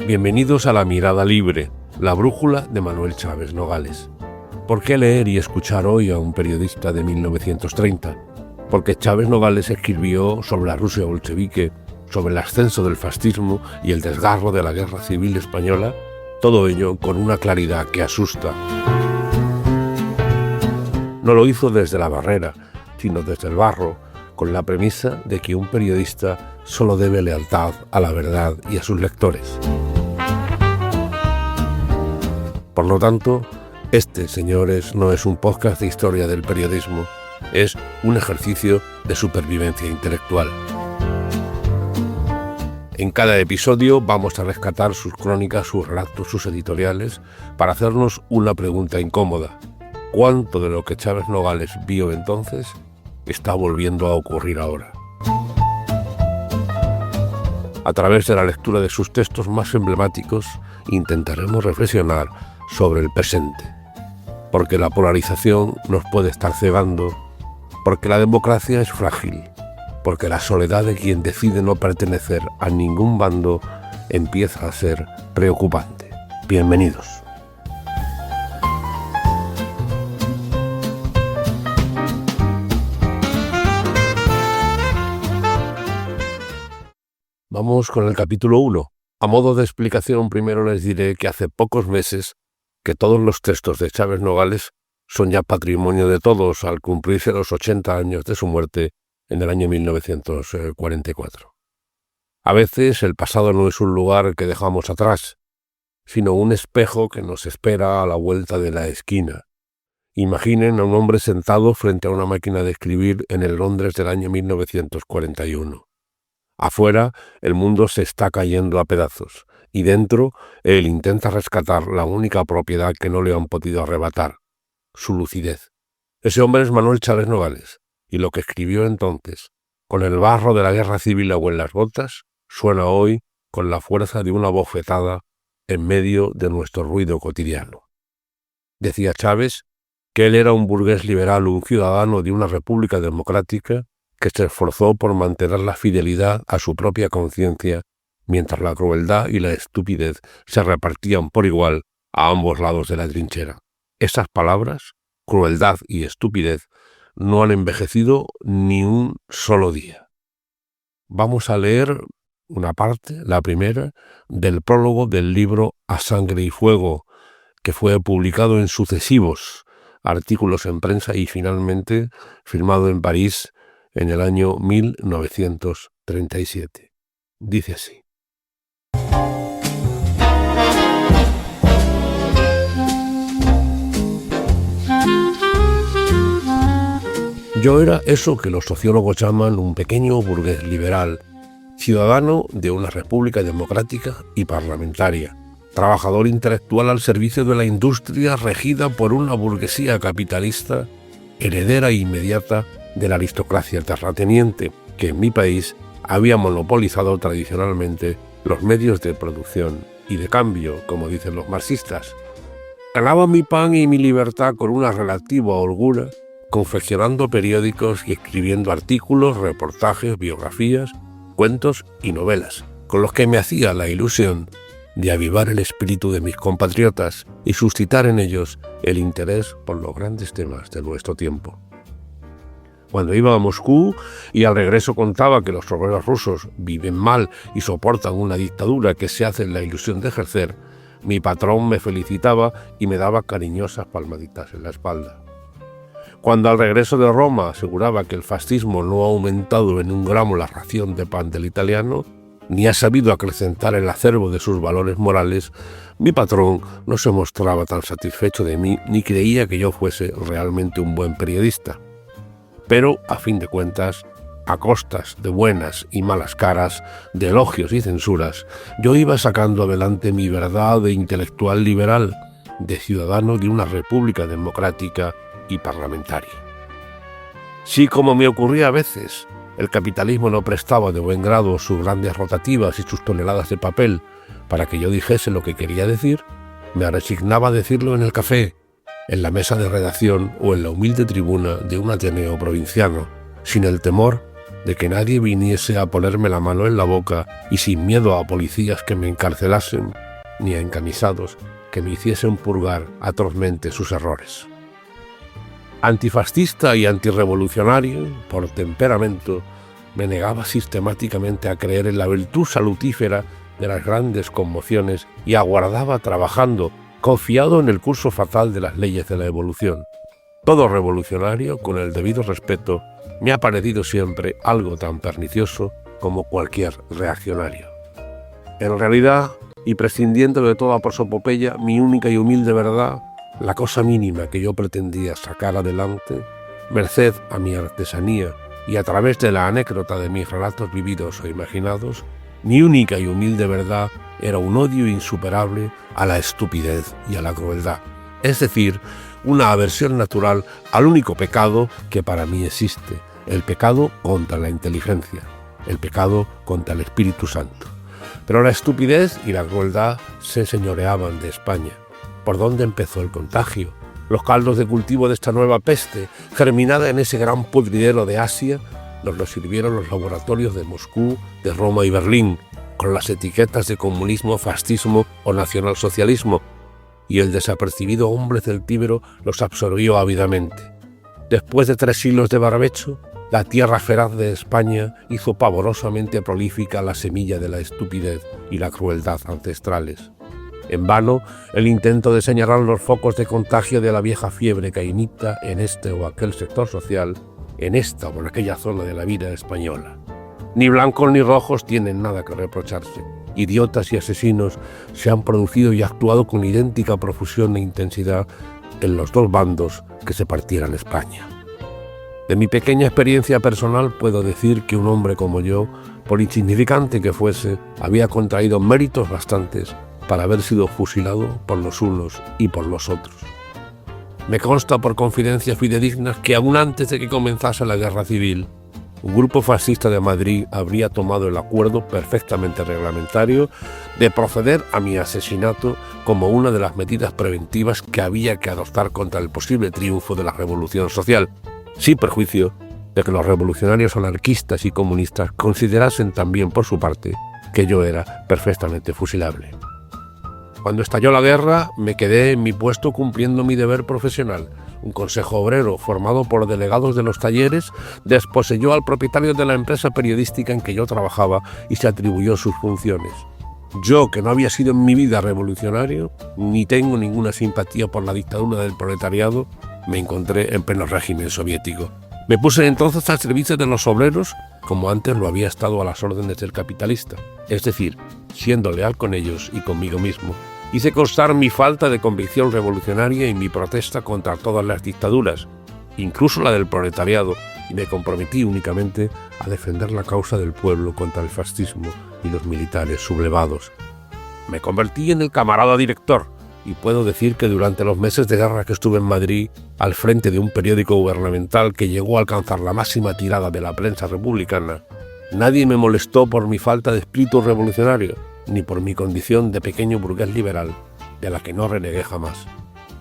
Bienvenidos a La Mirada Libre, la brújula de Manuel Chaves Nogales. ¿Por qué leer y escuchar hoy a un periodista de 1930? Porque Chaves Nogales escribió sobre la Rusia bolchevique, sobre el ascenso del fascismo y el desgarro de la Guerra Civil Española, todo ello con una claridad que asusta. No lo hizo desde la barrera, sino desde el barro, con la premisa de que un periodista solo debe lealtad a la verdad y a sus lectores. Por lo tanto, este, señores, no es un podcast de historia del periodismo, es un ejercicio de supervivencia intelectual. En cada episodio vamos a rescatar sus crónicas, sus relatos, sus editoriales, para hacernos una pregunta incómoda. ¿Cuánto de lo que Chaves Nogales vio entonces está volviendo a ocurrir ahora? A través de la lectura de sus textos más emblemáticos, intentaremos reflexionar sobre el presente, porque la polarización nos puede estar cegando, porque la democracia es frágil, porque la soledad de quien decide no pertenecer a ningún bando empieza a ser preocupante. Bienvenidos. Vamos con el capítulo 1. A modo de explicación, primero les diré que hace pocos meses que todos los textos de Chaves Nogales son ya patrimonio de todos al cumplirse los 80 años de su muerte en el año 1944. A veces el pasado no es un lugar que dejamos atrás, sino un espejo que nos espera a la vuelta de la esquina. Imaginen a un hombre sentado frente a una máquina de escribir en el Londres del año 1941. Afuera, el mundo se está cayendo a pedazos, y dentro, él intenta rescatar la única propiedad que no le han podido arrebatar, su lucidez. Ese hombre es Manuel Chaves Nogales, y lo que escribió entonces, con el barro de la Guerra Civil agua en las botas, suena hoy con la fuerza de una bofetada en medio de nuestro ruido cotidiano. Decía Chaves que él era un burgués liberal, un ciudadano de una república democrática, que se esforzó por mantener la fidelidad a su propia conciencia, mientras la crueldad y la estupidez se repartían por igual a ambos lados de la trinchera. Esas palabras, crueldad y estupidez, no han envejecido ni un solo día. Vamos a leer una parte, la primera, del prólogo del libro A Sangre y Fuego, que fue publicado en sucesivos artículos en prensa y finalmente firmado en París en el año 1937. Dice así. Yo era eso que los sociólogos llaman un pequeño burgués liberal, ciudadano de una república democrática y parlamentaria, trabajador intelectual al servicio de la industria regida por una burguesía capitalista, heredera inmediata de la aristocracia terrateniente, que en mi país había monopolizado tradicionalmente los medios de producción y de cambio, como dicen los marxistas. Ganaba mi pan y mi libertad con una relativa holgura, confeccionando periódicos y escribiendo artículos, reportajes, biografías, cuentos y novelas, con los que me hacía la ilusión de avivar el espíritu de mis compatriotas y suscitar en ellos el interés por los grandes temas de nuestro tiempo. Cuando iba a Moscú y al regreso contaba que los obreros rusos viven mal y soportan una dictadura que se hacen la ilusión de ejercer, mi patrón me felicitaba y me daba cariñosas palmaditas en la espalda. Cuando al regreso de Roma aseguraba que el fascismo no ha aumentado en un gramo la ración de pan del italiano, ni ha sabido acrecentar el acervo de sus valores morales, mi patrón no se mostraba tan satisfecho de mí ni creía que yo fuese realmente un buen periodista. Pero, a fin de cuentas, a costas de buenas y malas caras, de elogios y censuras, yo iba sacando adelante mi verdad de intelectual liberal, de ciudadano de una república democrática y parlamentaria. Si, como me ocurría a veces, el capitalismo no prestaba de buen grado sus grandes rotativas y sus toneladas de papel para que yo dijese lo que quería decir, me resignaba a decirlo en el café, en la mesa de redacción o en la humilde tribuna de un ateneo provinciano, sin el temor de que nadie viniese a ponerme la mano en la boca y sin miedo a policías que me encarcelasen, ni a encamisados que me hiciesen purgar atrozmente sus errores. Antifascista y antirrevolucionario, por temperamento, me negaba sistemáticamente a creer en la virtud salutífera de las grandes conmociones y aguardaba trabajando, confiado en el curso fatal de las leyes de la evolución. Todo revolucionario, con el debido respeto, me ha parecido siempre algo tan pernicioso como cualquier reaccionario. En realidad, y prescindiendo de toda prosopopeya, mi única y humilde verdad, la cosa mínima que yo pretendía sacar adelante, merced a mi artesanía y a través de la anécdota de mis relatos vividos o imaginados, mi única y humilde verdad era un odio insuperable a la estupidez y a la crueldad, es decir, una aversión natural al único pecado que para mí existe, el pecado contra la inteligencia, el pecado contra el Espíritu Santo. Pero la estupidez y la crueldad se señoreaban de España. ¿Por dónde empezó el contagio? Los caldos de cultivo de esta nueva peste, germinada en ese gran pudridero de Asia, nos lo sirvieron los laboratorios de Moscú, de Roma y Berlín, con las etiquetas de comunismo, fascismo o nacionalsocialismo, y el desapercibido hombre celtíbero los absorbió ávidamente. Después de 3 siglos de barbecho, la tierra feraz de España hizo pavorosamente prolífica la semilla de la estupidez y la crueldad ancestrales. En vano el intento de señalar los focos de contagio de la vieja fiebre cainita en este o aquel sector social, en esta o en aquella zona de la vida española. Ni blancos ni rojos tienen nada que reprocharse. Idiotas y asesinos se han producido y actuado con idéntica profusión e intensidad en los dos bandos que se partieran España. De mi pequeña experiencia personal puedo decir que un hombre como yo, por insignificante que fuese, había contraído méritos bastantes para haber sido fusilado por los unos y por los otros. Me consta por confidencias fidedignas que aún antes de que comenzase la guerra civil, un grupo fascista de Madrid habría tomado el acuerdo perfectamente reglamentario de proceder a mi asesinato como una de las medidas preventivas que había que adoptar contra el posible triunfo de la revolución social, sin perjuicio de que los revolucionarios anarquistas y comunistas considerasen también por su parte que yo era perfectamente fusilable. Cuando estalló la guerra, me quedé en mi puesto cumpliendo mi deber profesional. Un consejo obrero formado por delegados de los talleres desposeyó al propietario de la empresa periodística en que yo trabajaba y se atribuyó sus funciones. Yo, que no había sido en mi vida revolucionario, ni tengo ninguna simpatía por la dictadura del proletariado, me encontré en pleno régimen soviético. Me puse entonces al servicio de los obreros, como antes lo había estado a las órdenes del capitalista, es decir, siendo leal con ellos y conmigo mismo. Hice constar mi falta de convicción revolucionaria y mi protesta contra todas las dictaduras, incluso la del proletariado, y me comprometí únicamente a defender la causa del pueblo contra el fascismo y los militares sublevados. Me convertí en el camarada director, y puedo decir que durante los meses de guerra que estuve en Madrid, al frente de un periódico gubernamental que llegó a alcanzar la máxima tirada de la prensa republicana, nadie me molestó por mi falta de espíritu revolucionario, ni por mi condición de pequeño burgués liberal, de la que no renegué jamás.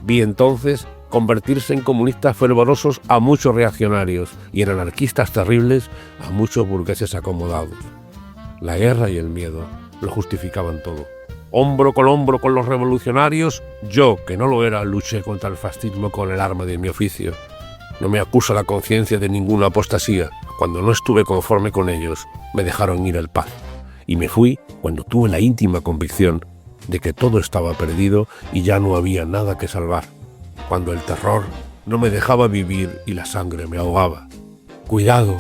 Vi entonces convertirse en comunistas fervorosos a muchos reaccionarios y en anarquistas terribles a muchos burgueses acomodados. La guerra y el miedo lo justificaban todo. Hombro con los revolucionarios, yo, que no lo era, luché contra el fascismo con el arma de mi oficio. No me acusa la conciencia de ninguna apostasía. Cuando no estuve conforme con ellos, me dejaron ir en paz. Y me fui cuando tuve la íntima convicción de que todo estaba perdido y ya no había nada que salvar. Cuando el terror no me dejaba vivir y la sangre me ahogaba. ¡Cuidado!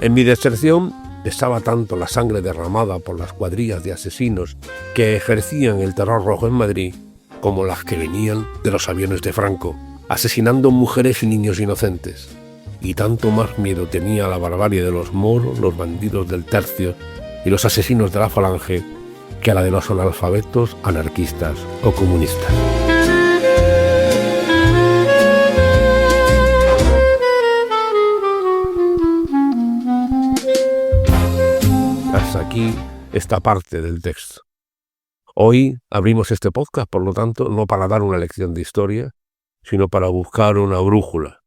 En mi deserción pesaba tanto la sangre derramada por las cuadrillas de asesinos que ejercían el terror rojo en Madrid como las que venían de los aviones de Franco, asesinando mujeres y niños inocentes. Y tanto más miedo tenía la barbarie de los moros, los bandidos del tercio y los asesinos de la falange que a la de los analfabetos, anarquistas o comunistas. Hasta aquí esta parte del texto. Hoy abrimos este podcast, por lo tanto, no para dar una lección de historia, sino para buscar una brújula.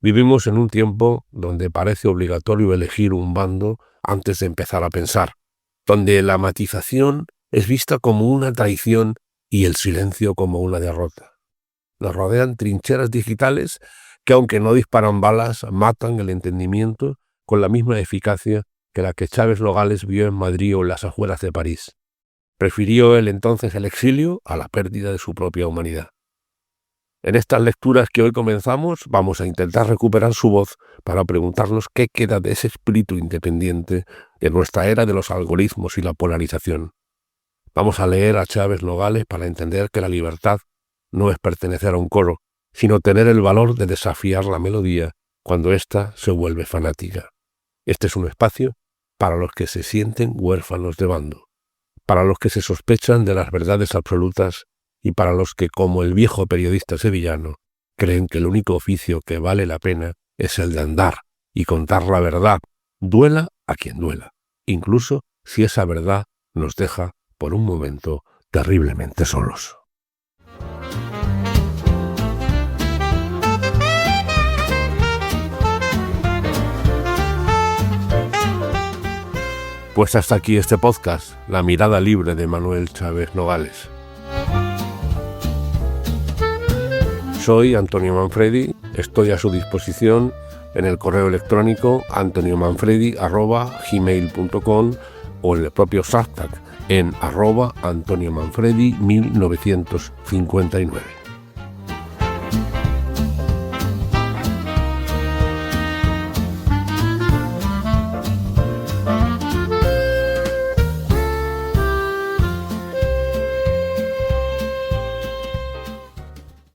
Vivimos en un tiempo donde parece obligatorio elegir un bando antes de empezar a pensar, donde la matización es vista como una traición y el silencio como una derrota. Nos rodean trincheras digitales que, aunque no disparan balas, matan el entendimiento con la misma eficacia que la que Chávez Nogales vio en Madrid o en las afueras de París. Prefirió él entonces el exilio a la pérdida de su propia humanidad. En estas lecturas que hoy comenzamos vamos a intentar recuperar su voz para preguntarnos qué queda de ese espíritu independiente de nuestra era de los algoritmos y la polarización. Vamos a leer a Chávez Nogales para entender que la libertad no es pertenecer a un coro, sino tener el valor de desafiar la melodía cuando ésta se vuelve fanática. Este es un espacio para los que se sienten huérfanos de bando, para los que se sospechan de las verdades absolutas y para los que, como el viejo periodista sevillano, creen que el único oficio que vale la pena es el de andar y contar la verdad, duela a quien duela, incluso si esa verdad nos deja, por un momento, terriblemente solos. Pues hasta aquí este podcast, La mirada libre de Manuel Chávez Nogales. Soy Antonio Manfredi, estoy a su disposición en el correo electrónico antoniomanfredi@gmail.com o en el propio hashtag en @AntonioManfredi1959.